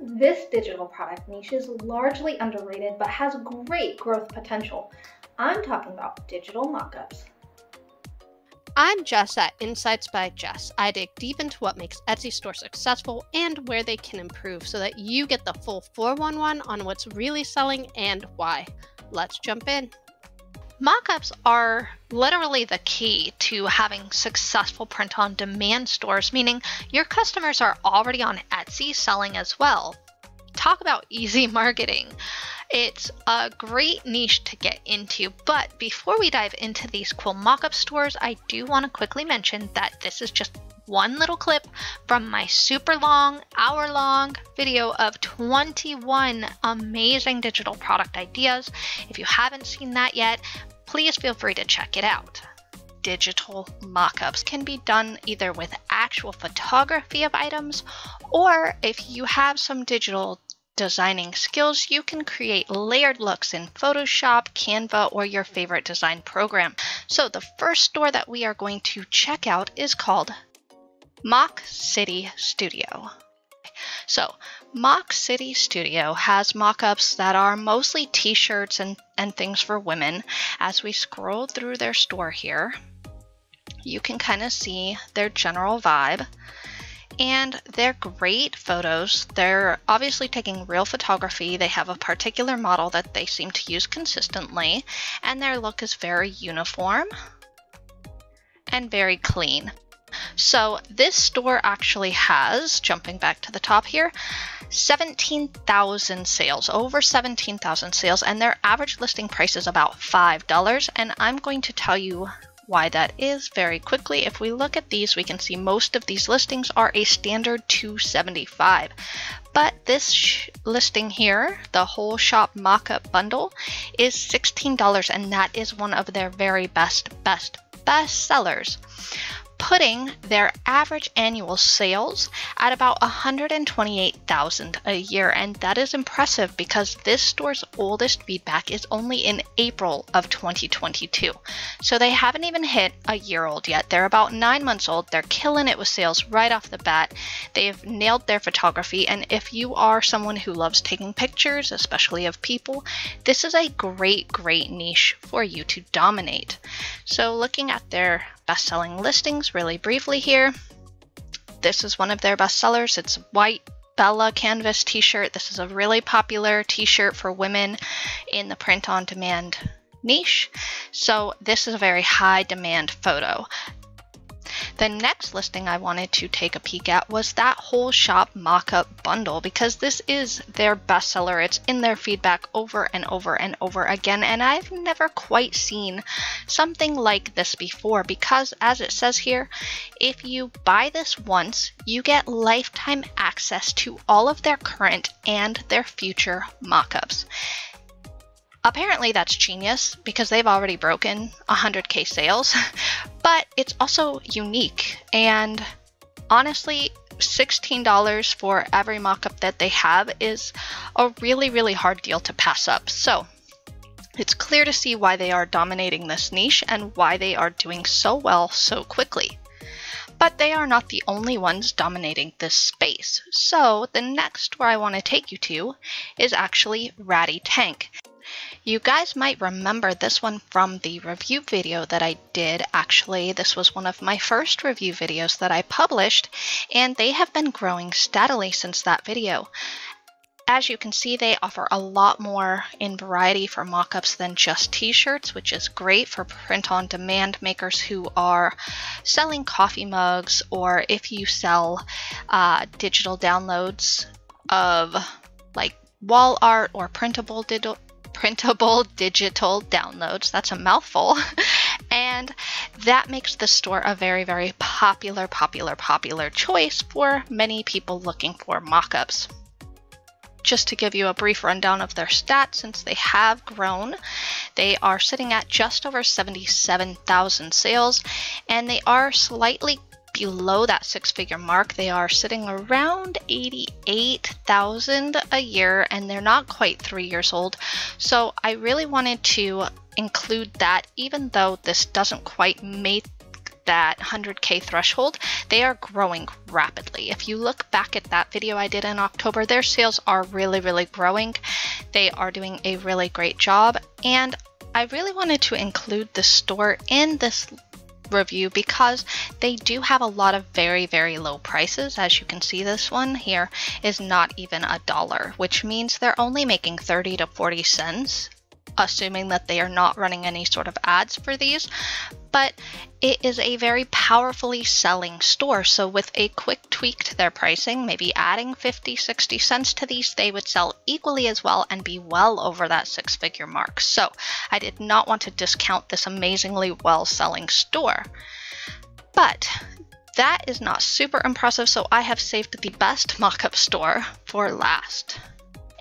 This digital product niche is largely underrated but has great growth potential. I'm talking about digital mockups. I'm Jess at Insights by Jess. I dig deep into what makes Etsy stores successful and where they can improve so that you get the full 411 on what's really selling and why. Let's jump in. Mockups are literally the key to having successful print-on-demand stores, meaning your customers are already on Etsy selling as well. Talk about easy marketing. It's a great niche to get into, but before we dive into these cool mockup stores, I do want to quickly mention that this is just one little clip from my super long, hour-long video of 21 amazing digital product ideas. If you haven't seen that yet, please feel free to check it out. Digital mockups can be done either with actual photography of items, or if you have some digital designing skills, you can create layered looks in Photoshop, Canva, or your favorite design program. So the first store that we are going to check out is called Mock City Studio. So Mock City Studio has mockups that are mostly t-shirts and things for women. As we scroll through their store here, you can kind of see their general vibe. And they're great photos. They're obviously taking real photography. They have a particular model that they seem to use consistently, and their look is very uniform and very clean. So this store actually has, jumping back to the top here, 17,000 sales, over 17,000 sales, and their average listing price is about $5. And I'm going to tell you why that is very quickly. If we look at these, we can see most of these listings are a standard $275. But this listing here, the whole shop mockup bundle, is $16, and that is one of their very best sellers, putting their average annual sales at about $128,000 a year. And that is impressive because this store's oldest feedback is only in April of 2022. So they haven't even hit a year old yet. They're about 9 months old. They're killing it with sales right off the bat. They've nailed their photography. And if you are someone who loves taking pictures, especially of people, this is a great niche for you to dominate. So looking at their best-selling listings really briefly here, this is one of their best sellers. It's white Bella canvas t-shirt. This is a really popular t-shirt for women in the print-on-demand niche. So this is a very high demand photo. The next listing I wanted to take a peek at was that whole shop mockup bundle, because this is their bestseller. It's in their feedback over and over and over again, and I've never quite seen something like this before, because as it says here, if you buy this once, you get lifetime access to all of their current and their future mockups. Apparently that's genius because they've already broken 100K sales, but it's also unique. And honestly, $16 for every mockup that they have is a really hard deal to pass up. So it's clear to see why they are dominating this niche and why they are doing so well so quickly. But they are not the only ones dominating this space. So the next where I want to take you to is actually Ratty Tank. You guys might remember this one from the review video that I did. Actually, this was one of my first review videos that I published, and they have been growing steadily since that video. As you can see, they offer a lot more in variety for mockups than just t-shirts, which is great for print-on-demand makers who are selling coffee mugs, or if you sell digital downloads of like wall art or printable digital downloads. That's a mouthful. And that makes the store a very popular choice for many people looking for mockups. Just to give you a brief rundown of their stats, since they have grown, they are sitting at just over 77,000 sales, and they are slightly below that six-figure mark. They are sitting around 88,000 a year, and they're not quite 3 years old. So I really wanted to include that, even though this doesn't quite make that 100K threshold, they are growing rapidly. If you look back at that video I did in October, their sales are really, really growing. They are doing a really great job, and I really wanted to include the store in this review because they do have a lot of very, very low prices. As you can see, this one here is not even $1, which means they're only making 30 to 40 cents, assuming that they are not running any sort of ads for these. But it is a very powerfully selling store. So with a quick tweak to their pricing, maybe adding 50, 60 cents to these, they would sell equally as well and be well over that 6-figure mark. So I did not want to discount this amazingly well-selling store. But that is not super impressive, so I have saved the best mock-up store for last.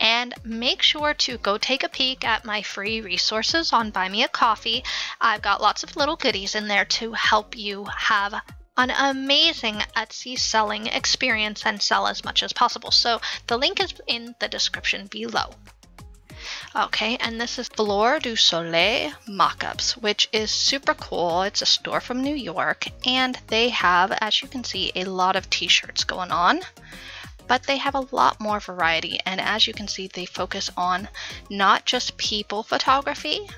And make sure to go take a peek at my free resources on Buy Me a Coffee. I've got lots of little goodies in there to help you have an amazing Etsy selling experience and sell as much as possible. So the link is in the description below. Okay, and this is Fleur du Soleil Mockups, which is super cool. It's a store from New York, and they have, as you can see, a lot of t-shirts going on. But they have a lot more variety, and as you can see, they focus on not just people photography,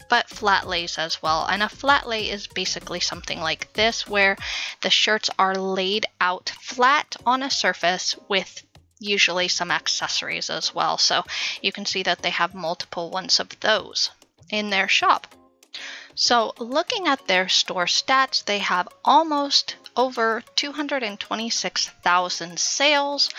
but flat lays as well. And a flat lay is basically something like this, where the shirts are laid out flat on a surface with usually some accessories as well. So you can see that they have multiple ones of those in their shop. So looking at their store stats, they have almost over 226,000 sales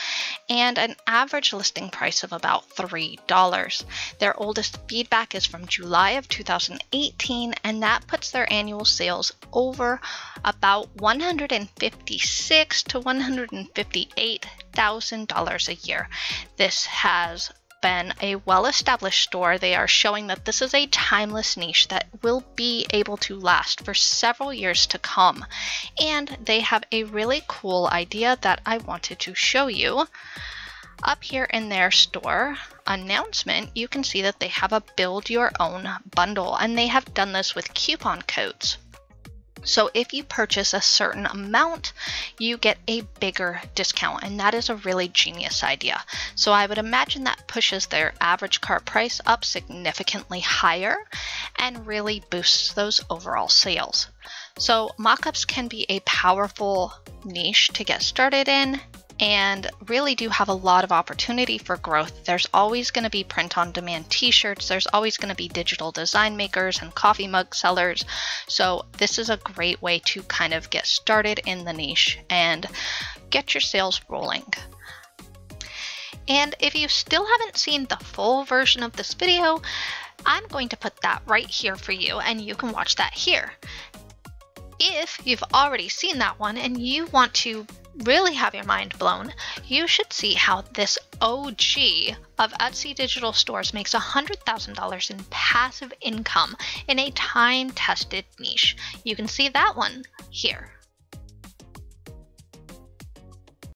and an average listing price of about $3. Their oldest feedback is from July of 2018, and that puts their annual sales over about $156,000 to $158,000 a year. This has been a well-established store. They are showing that this is a timeless niche that will be able to last for several years to come. And they have a really cool idea that I wanted to show you. Up here in their store announcement, you can see that they have a build your own bundle, and they have done this with coupon codes. So if you purchase a certain amount, you get a bigger discount, and that is a really genius idea. So I would imagine that pushes their average cart price up significantly higher and really boosts those overall sales. So mockups can be a powerful niche to get started in, and really do have a lot of opportunity for growth. There's always going to be print-on-demand t-shirts. There's always going to be digital design makers and coffee mug sellers. So this is a great way to kind of get started in the niche and get your sales rolling. And if you still haven't seen the full version of this video, I'm going to put that right here for you, and you can watch that here. If you've already seen that one and you want to really have your mind blown, you should see how this OG of Etsy digital stores makes $100,000 in passive income in a time-tested niche. You can see that one here.